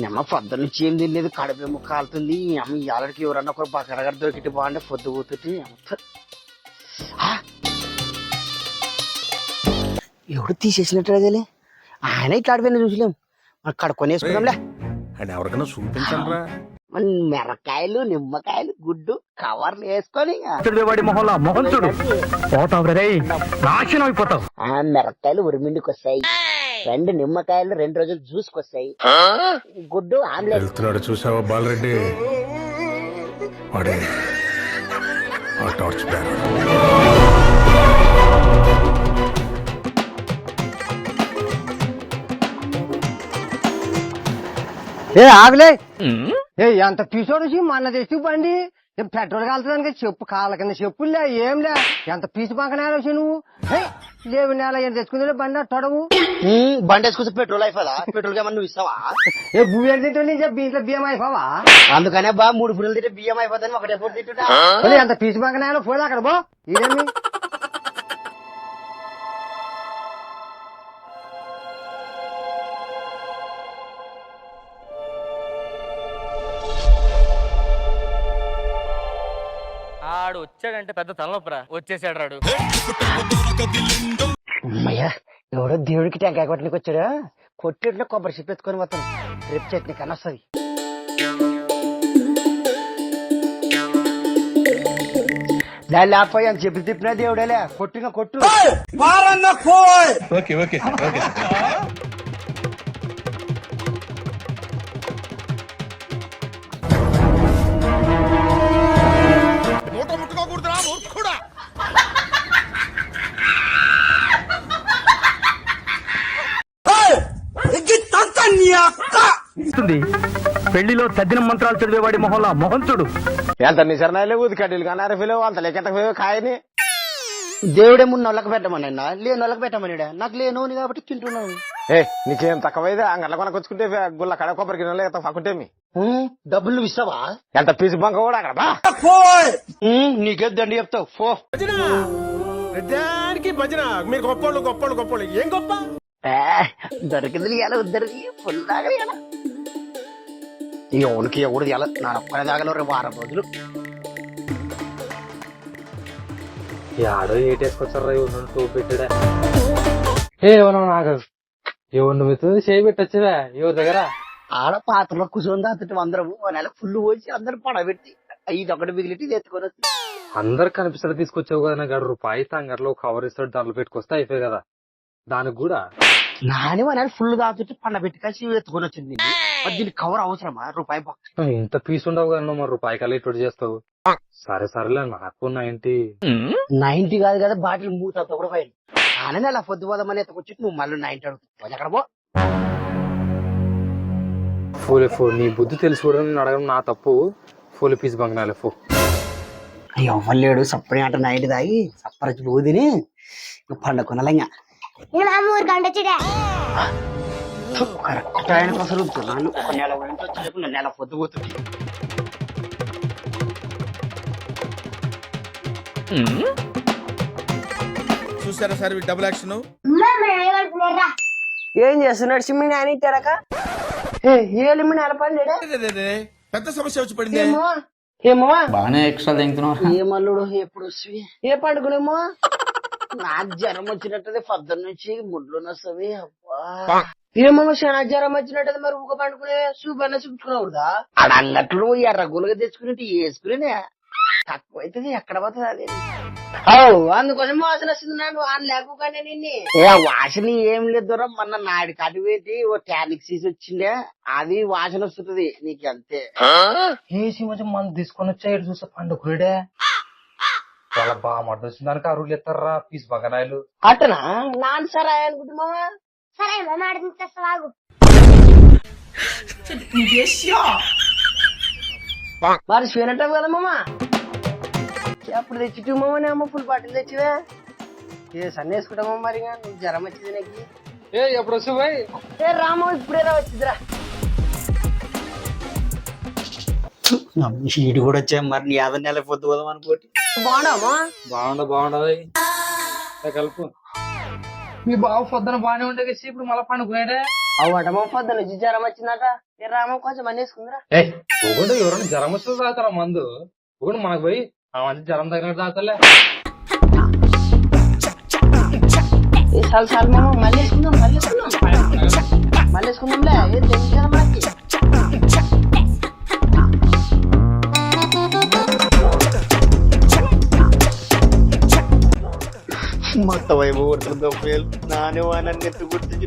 నిమ్మ పొద్దు నుంచి ఏం తినలేదు, కడుపేమో కాలుతుంది. అమ్మ ఇవాళకి ఎవరన్నా ఒక బకరగడ దొరికితే బాగుండే, పొద్దు పోతుంటే ఎవడు తీసేసినట్టు అదేలే. ఆయన ఇట్లా ఆడిపోయినా చూసలేం, మన కడుక్కొని వేసుకుందాంలే. అని ఎవరికైనా చూపించండి రా. మన మిరకాయలు నిమ్మకాయలు గుడ్డు కవర్లు వేసుకొని మిరకాయలు ఉరిమిండికి వస్తాయి, 2 నిమ్మకాయలు 2 రోజులు జ్యూస్కి వస్తాయి, గుడ్డు ఆమ్లెట్. వెళ్తున్నాడు చూసావా బాలరెడ్డి, వాడే ఆ టార్చ్ బ్యాగ్. ఏ ఆగలే, ఏ ఎంత పీసోడు మన తెచ్చి బండి పెట్రోల్ కాల్చడానికి చెప్పు, కాళ్ళ కింద చెప్పులే ఏంలే, ఎంత పీసు పంక నేల వచ్చి నువ్వు లేవు నేల ఏం తెచ్చుకుంది బండి తొడవు. బండి వేసుకొస్తే పెట్రోల్ అయిపోదా? పెట్రోల్ ఏమన్నా నువ్వు ఇస్తావా? ఏ భూమి తింటుంది ఇంట్లో బియ్యం అయిపోవా? అందుకనే బా 3 ఫుల్లు తింటే బియ్యం అయిపోతాను, ఒకటే ఫుడ్ తింటున్నా. ఎంత పీసు పంక నేల పోదా అక్కడ బో. ఇదేమి ఆడు వచ్చాడంటే పెద్ద తలనొప్పరా, వచ్చేసాడు రాడు. అమ్మయ్యా, ఎవడో దేవుడికి టెంకాయ కొట్టడానికి వచ్చాడా? కొట్టేట్లో కొబ్బరి చిప్ ఎత్తుకొని పోతాను, రేపు చట్నీ కన్నా వస్తుంది. దాన్ని లేకపోయి అని చెప్పి తిప్పినా దేవుడేలే, కొట్టిన కొట్టు. Okay okay okay. పెళ్లిలో తద్దిన మంత్రాలు చదివేవాడి మొహంలా మొహంతుడు. ఎంత నిసరణలే ఊది కడ్డీలు కానీ అరఫీలేవు అంత లెక్క కాయని. దేవుడే ముందు నొల్లకి పెట్టమని లేని నొల్లకి పెట్టమని, నాకు లేను కాబట్టి తింటున్నాను. ఏ నీకేం తక్కువైతే అంగట్ల కొనకొచ్చుకుంటే గుల్ల కడ కొబ్బరికి లేక పక్కుంటేమి డబ్బులు నువ్వు ఇస్తావా? ఎంత పీసు బంక కూడా అక్కడ నీకే దండి చెప్తావు ఫో. దానికి భజన, మీరు గొప్పోళ్ళు గొప్పోళ్ళు గొప్పోళ్ళు. ఏం గొప్ప దొరికింది ఎలా ఉద్దరికి ఫుల్ తాగలి ఎలా ఎవరికి ఎవడు ఎలా నా ఒక్కనే తాగలు 2 వారం రోజులు. ఆడో ఏటేసుకొచ్చారా టూ పెట్టాడా? ఏమన్నా నాకు ఎవరు మీతో చేయి పెట్టొచ్చువా ఎవరి దగ్గర? ఆడ పాత్రలో కూర్చొని తాగుతుంటే అందరం నెల ఫుల్ పోసి అందరు పడబెట్టి 5 ఒకటి మిగిలిటి ఎత్తుకొని వచ్చి అందరు కనిపిస్తాడు తీసుకొచ్చావు కదా, నాకు రూపాయి తంగర్లో కవర్ ఇస్తాడు, దాంట్లో పెట్టుకొస్తే అయిపోయి కదా. దానికి కూడా నాని నెల ఫుల్ తాగుతుంటే పండబెట్టి కాసి ఎత్తుకొని వచ్చింది. దీనికి కవర్ అవసరమా? రూపాయి బాక్స్ ఇంత పీస్ ఉండవు కదా, మరి రూపాయి కల్లా ఇటు చేస్తావు. సరే సరేలే, నాకు 90 కాదు కదా, బాటిల్ మూతంతా కూడా పోయింది. నానే అలా పొద్దు పోదామని ఎత్తుకొచ్చి నువ్వు మళ్ళీ 90 అడుగుతావు ఎక్కడ పో. ఫోన్ నీ బుద్ధి తెలుసుకోవడం నేను అడగడం నా తప్పు. ఫుల్ పీస్ బంగనాలే ఫో. ఎవ్వలేడు సప్పని ఆట 90 తాగి సప్పరచి పోదిని పండుకొనలంగా కరెక్ట్ ఆయన కోసం నన్ను 1 నెల వచ్చేటప్పుడు 1 నెల పొద్దు పోతుంది. చూసారా సార్ డబుల్ యాక్షన్. ఏం చేస్తున్నాడు సిమ్మి నాని తెరక? ఏమి నెలపండి పెద్ద సమస్య వచ్చి పడింది. ఏమో బాగానే ఎక్స్ట్రా తింటున్నావు. ఏమల్లుడు ఎప్పుడు వస్తుంది? ఏ పండుగనేమో నాకు జ్వరం వచ్చినట్టది పొద్దున్న నుంచి ముడ్లు నొస్తవి. అబ్బా ఏమో చాలా జ్వరం వచ్చినట్టది. మరి ఊక పండుకునే సూప్ అన్న చూపించుకున్నావుదా? ఆడ అంగట్లు ఎర్రగులుగా తెచ్చుకునేట్టు వేసుకునే తక్కువ అవుతుంది, ఎక్కడ పోతుంది అది. అందుకోసం వాసన వస్తుంది. నాడు అని లేకుండా నిన్ను వాసన ఏం లేదు దూరం. మొన్న నాడి కటి పెట్టి ఓ టానిక్ సీజ్ వచ్చిండే, అది వాసన వస్తుంది నీకు అంతే. ఏసి కొంచెం మనం తీసుకొని వచ్చాడు చూసా పండుకుడే చాలా బాగా మాట వచ్చింది. దానికి అరువులు ఎత్తారా పీస్ బంగనాయలు అట్టనా? నాన్న సరే అనుకుంటున్నావా? సరే మరి పోయినట్టు కదా మామ. అప్పుడు తెచ్చి మామనే అమ్మ ఫుల్ బాటిల్ తెచ్చివే. ఏ సన్న వేసుకుంటామో మరి. నీకు జ్వరం వచ్చింది నాకు. ఎప్పుడు వస్తాయి? ఏ రామో ఇప్పుడేనా వచ్చిందిరా. ఈడు కూడా వచ్చా మరి. నీ 50 నెలల పొద్దు పోదాం అనుకోటి. బాగుండవా? బాగుండదు కలుపు. మీ బాబు పొద్దున బాగానే ఉండే ఇప్పుడు మళ్ళీ పండుకున్నాడే. అవటమో పొద్దు నుంచి జ్వరం వచ్చిందట ఏ రామ కొంచెం మంది వేసుకుందిరా. ఒకటి ఎవరైనా జ్వరం వస్తుంది తాగుతారా మందు ఒకటి మనకు పోయి ఆ మంది జ్వరం తగినట్టు తాగుతలే. చాలు మామ మళ్ళీ వేసుకుందాంలే ఏం తెలుసు కదా మనకి. మొత్తం వైభవ నానే నన్ను ఎత్తు కొడుతుంది